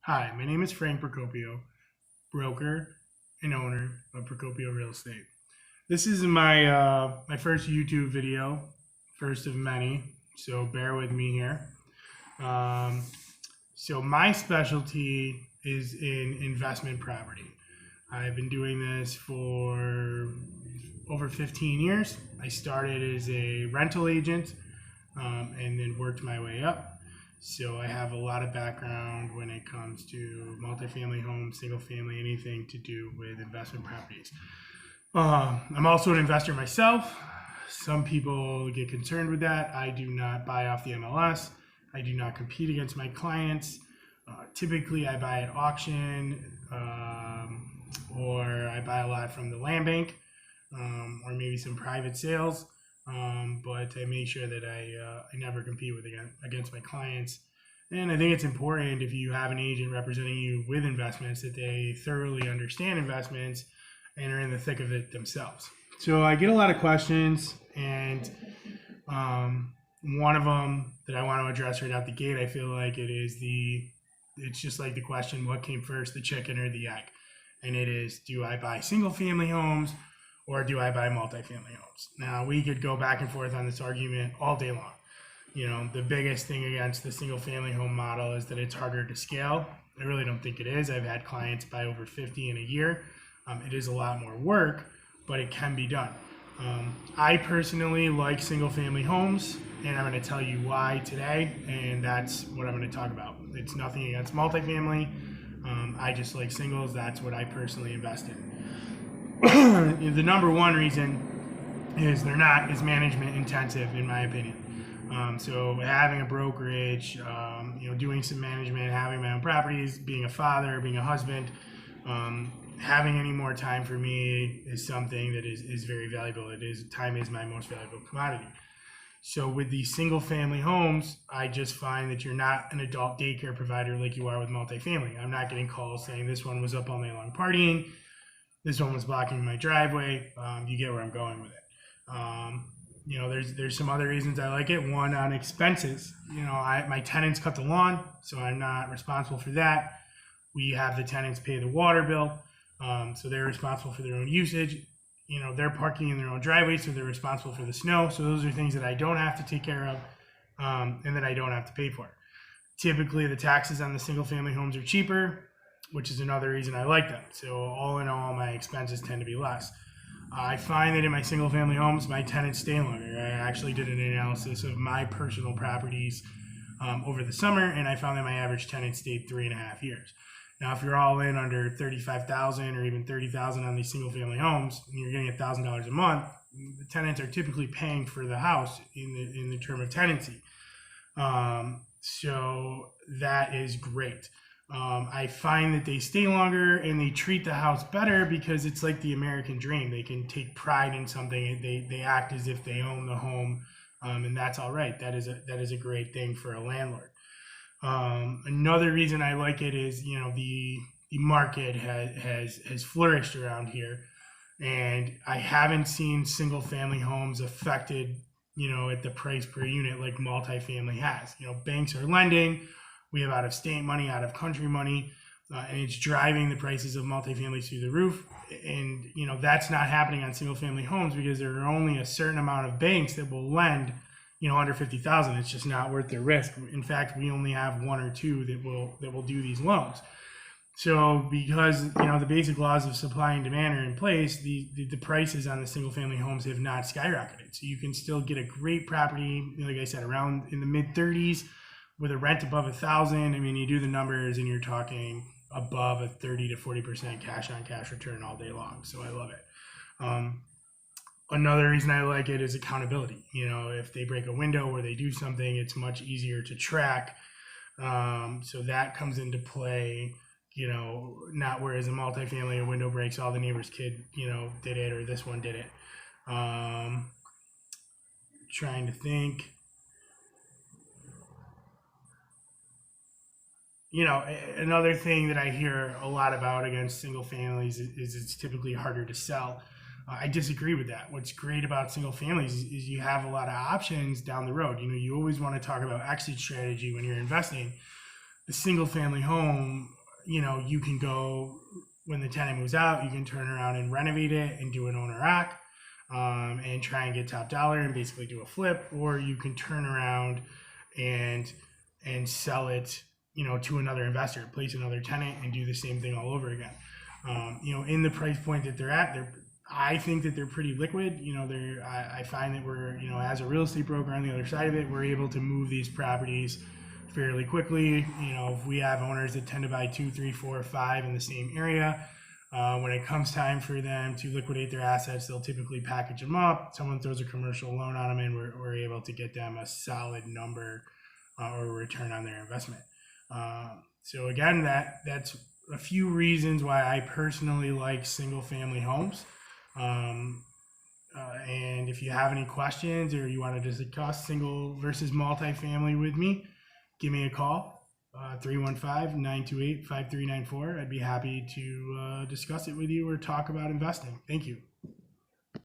Hi, my name is Frank Procopio, broker and owner of Procopio Real Estate. This is my first YouTube video, first of many, so bear with me here. Um, so my specialty is in investment property. I've been doing this for over 15 years. I started as a rental agent and then worked my way up. So I have a lot of background when it comes to multifamily homes, single family, anything to do with investment properties. I'm also an investor myself. Some people get concerned with that. I do not buy off the MLS. I do not compete against my clients. Typically, I buy at auction or I buy a lot from the land bank or maybe some private sales. But I make sure that I never compete against my clients. And I think it's important if you have an agent representing you with investments that they thoroughly understand investments and are in the thick of it themselves. So I get a lot of questions, and one of them that I want to address right out the gate, I feel like it's just like the question, what came first, the chicken or the egg? And it is, do I buy single family homes or do I buy multifamily homes? Now, we could go back and forth on this argument all day long. You know, the biggest thing against the single family home model is that it's harder to scale. I really don't think it is. I've had clients buy over 50 in a year. It is a lot more work, but it can be done. I personally like single family homes, and I'm going to tell you why today, and that's what I'm going to talk about. It's nothing against multifamily. I just like singles. That's what I personally invest in. The number one reason is they're not as management intensive, in my opinion. So having a brokerage, doing some management, having my own properties, being a father, being a husband, having any more time for me is something that is very valuable. Time is my most valuable commodity. So with these single family homes, I just find that you're not an adult daycare provider like you are with multifamily. I'm not getting calls saying this one was up all night long partying, this one was blocking my driveway. You get where I'm going with it. There's some other reasons I like it. One, on expenses. My tenants cut the lawn, so I'm not responsible for that. We have the tenants pay the water bill, so they're responsible for their own usage. They're parking in their own driveway, so they're responsible for the snow. So those are things that I don't have to take care of, and that I don't have to pay for. Typically, the taxes on the single family homes are cheaper, which is another reason I like them. So all in all, my expenses tend to be less. I find that in my single family homes, my tenants stay longer. I actually did an analysis of my personal properties over the summer, and I found that my average tenant stayed 3.5 years. Now, if you're all in under $35,000 or even $30,000 on these single family homes, and you're getting $1,000 a month, the tenants are typically paying for the house in the term of tenancy. So that is great. I find that they stay longer and they treat the house better because it's like the American dream. They can take pride in something. They act as if they own the home, and that's all right. That is a great thing for a landlord. Another reason I like it is the market has flourished around here, and I haven't seen single family homes affected at the price per unit like multifamily has. Banks are lending. We have out of state money, out of country money, and it's driving the prices of multifamily through the roof. And that's not happening on single family homes because there are only a certain amount of banks that will lend under 50,000. It's just not worth their risk. In fact, we only have one or two that will do these loans. So because the basic laws of supply and demand are in place, the prices on the single family homes have not skyrocketed. So you can still get a great property, like I said, around in the mid 30s with a rent above 1,000. I mean, you do the numbers and you're talking above a 30 to 40% cash on cash return all day long. So I love it. Another reason I like it is accountability. If they break a window or they do something, it's much easier to track. So that comes into play, not whereas a multifamily, a window breaks, all the neighbor's kid, did it, or this one did it. Trying to think. Another thing that I hear a lot about against single families is it's typically harder to sell. I disagree with that. What's great about single families is you have a lot of options down the road. You always want to talk about exit strategy when you're investing. a single family home, you can go when the tenant moves out, you can turn around and renovate it and do an owner occ, and try and get top dollar and basically do a flip, or you can turn around and sell it, to another investor, place another tenant, and do the same thing all over again. In the price point that they're at, I think that they're pretty liquid. I find that we're, as a real estate broker on the other side of it, we're able to move these properties fairly quickly. If we have owners that tend to buy 2, 3, 4, 5 in the same area, when it comes time for them to liquidate their assets, they'll typically package them up. Someone throws a commercial loan on them, and we're able to get them a solid number or a return on their investment. So again, that's a few reasons why I personally like single family homes. And if you have any questions or you want to discuss single versus multifamily with me, give me a call, 315-928-5394. I'd be happy to discuss it with you or talk about investing. Thank you.